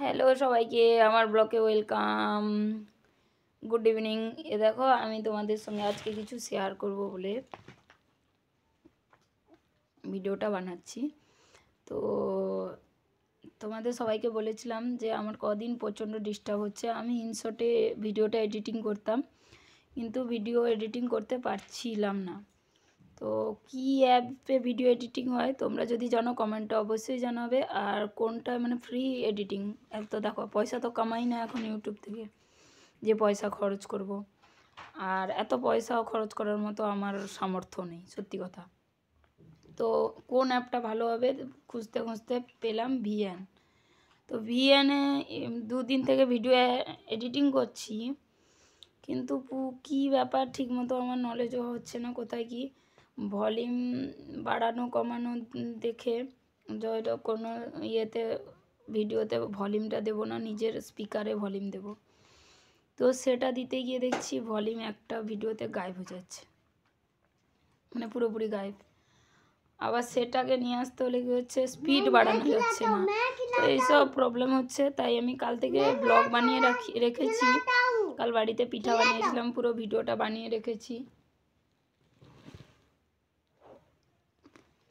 Hello সবাইকে আমার ব্লগে ওয়েলকাম। Good evening. এ দেখো আমি তোমাদের সঙ্গে আজকে কিছু শেয়ার করব বলে ভিডিওটা বানাচ্ছি। তো তোমাদের সবাইকে বলেছিলাম যে আমার কদিন প্রচণ্ড ডিস্টার্ব হচ্ছে। আমি ইনশটে ভিডিওটা এডিটিং করতাম, কিন্তু ভিডিও এডিটিং করতে পারছিলাম না। তো কি অ্যাপে ভিডিও এডিটিং হয় তোমরা যদি জানো কমেন্টে অবশ্যই জানাবে। আর কোনটা মানে ফ্রি এডিটিং অ্যাপ, তো দেখো পয়সা তো কামাই না এখন ইউটিউব থেকে যে পয়সা খরচ করব, আর এত পয়সাও খরচ করার মতো আমার সামর্থ্য নেই সত্যি কথা। তো কোন অ্যাপটা ভালো হবে খুঁজতে খুঁজতে পেলাম ভিএন। তো ভিএনে দুদিন থেকে ভিডিও এডিটিং করছি, কিন্তু কী ব্যাপার ঠিকমতো আমার নলেজও হচ্ছে না কোথায় কি ভলিউম বাড়ানো কমানো দেখে যত কোনো ইয়েতে ভিডিওতে ভলিউমটা দেবো না, নিজের স্পিকারে ভলিউম দেব। তো সেটা দিতে গিয়ে দেখছি ভলিউম একটা ভিডিওতে গায়েব হয়ে যাচ্ছে, মানে পুরোপুরি গায়েব। আবার সেটাকে নিয়ে আসতে হলে কি হচ্ছে স্পিড বাড়ানো যাচ্ছে না। তো এইসব প্রবলেম হচ্ছে, তাই আমি কাল থেকে ব্লগ বানিয়ে রেখেছি। কাল বাড়িতে পিঠা বানিয়েছিলাম, পুরো ভিডিওটা বানিয়ে রেখেছি।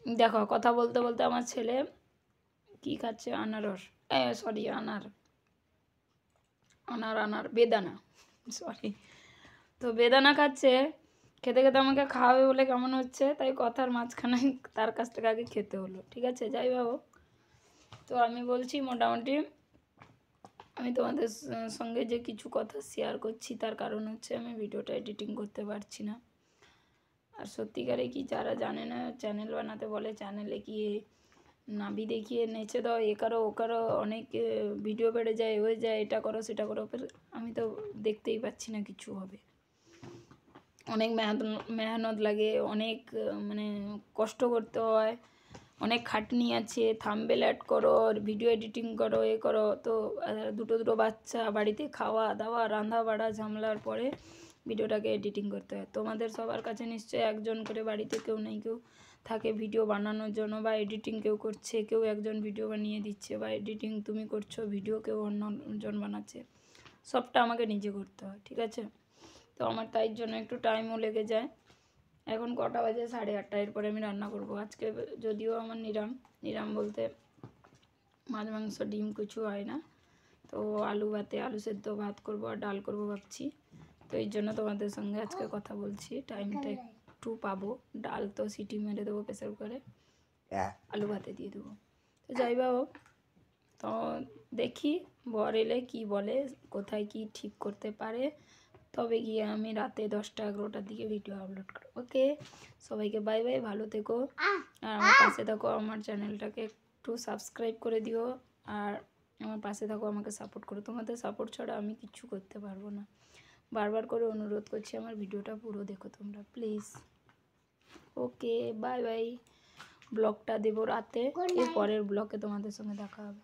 দেখো কথা বলতে বলতে আমার ছেলে কি খাচ্ছে, আনারস, সরি আনার বেদানা, সরি। তো বেদানা খাচ্ছে, খেতে খেতে আমাকে খাওয়াবে বলে কেমন হচ্ছে, তাই কথার মাঝখানে তার কাছ থেকে আগে খেতে হলো। ঠিক আছে, যাই বাবু। তো আমি বলছি মোটামুটি আমি তোমাদের সঙ্গে যে কিছু কথা শেয়ার করছি তার কারণ হচ্ছে আমি ভিডিওটা এডিটিং করতে পারছি না। আর সত্যিকারে কি যারা জানে না চ্যানেল বানাতে বলে, চ্যানেলে গিয়ে নাভি দেখিয়ে নেচে দাও, এ করো ও করো, অনেক ভিডিও বেড়ে যায়, হয়ে যায়, এটা করো সেটা করো, আমি তো দেখতেই পাচ্ছি না কিছু হবে। অনেক মেহনত লাগে, অনেক মানে কষ্ট করতে হয়, অনেক খাটনি আছে, থাম্বনেল অ্যাড করো, ভিডিও এডিটিং করো, এ করো। তো দুটো বাচ্চা, বাড়িতে খাওয়া দাওয়া রান্না বাড়া ঝামেলার পরে ভিডিওটাকে এডিটিং করতে হয়। তোমাদের সবার কাছে নিশ্চয়ই একজন করে বাড়িতে কেউ নেই কেউ থাকে ভিডিও বানানোর জন্য, বা এডিটিং কেউ করছে, কেউ একজন ভিডিও বানিয়ে দিচ্ছে, বা এডিটিং তুমি করছো, ভিডিও কেউ অন্যজন বানাচ্ছে, সবটা আমাকে নিজে করতে হয়। ঠিক আছে, তো আমার তাই জন্য একটু টাইমও লেগে যায়। এখন কটা বাজে, 8:30। এরপরে আমি রান্না করব। আজকে যদিও আমার নিরাম বলতে মাছ মাংস ডিম কিছু হয় না, তো আলু সেদ্ধ ভাত করব আর ডাল করব ভাবছি। তো এই জন্য তোমাদের সঙ্গে আজকে কথা বলছি, টাইমটা একটু পাবো। ডাল তো সিটি মেরে দেবো প্রেসার কুকারে, আলু ভাতে দিয়ে দেবো। তো যাই বাবু, তো দেখি বর এলে কী বলে, কোথায় কি ঠিক করতে পারে, তবে গিয়ে আমি রাতে 10টা-11টার দিকে ভিডিও আপলোড করব। ওকে, সবাইকে বাই বাই, ভালো থেকো। আর আমার পাশে থাকো, আমার চ্যানেলটাকে একটু সাবস্ক্রাইব করে দিও, আর আমার পাশে থাকো, আমাকে সাপোর্ট করো। তোমাদের সাপোর্ট ছাড়া আমি কিচ্ছু করতে পারবো না। বারবার করে অনুরোধ করছি, আমার ভিডিওটা পুরো দেখো তোমরা প্লিজ। Okay bye bye. ব্লগটা দেবো রাতে, এর পরের ব্লগে তোমাদের সঙ্গে দেখা হবে।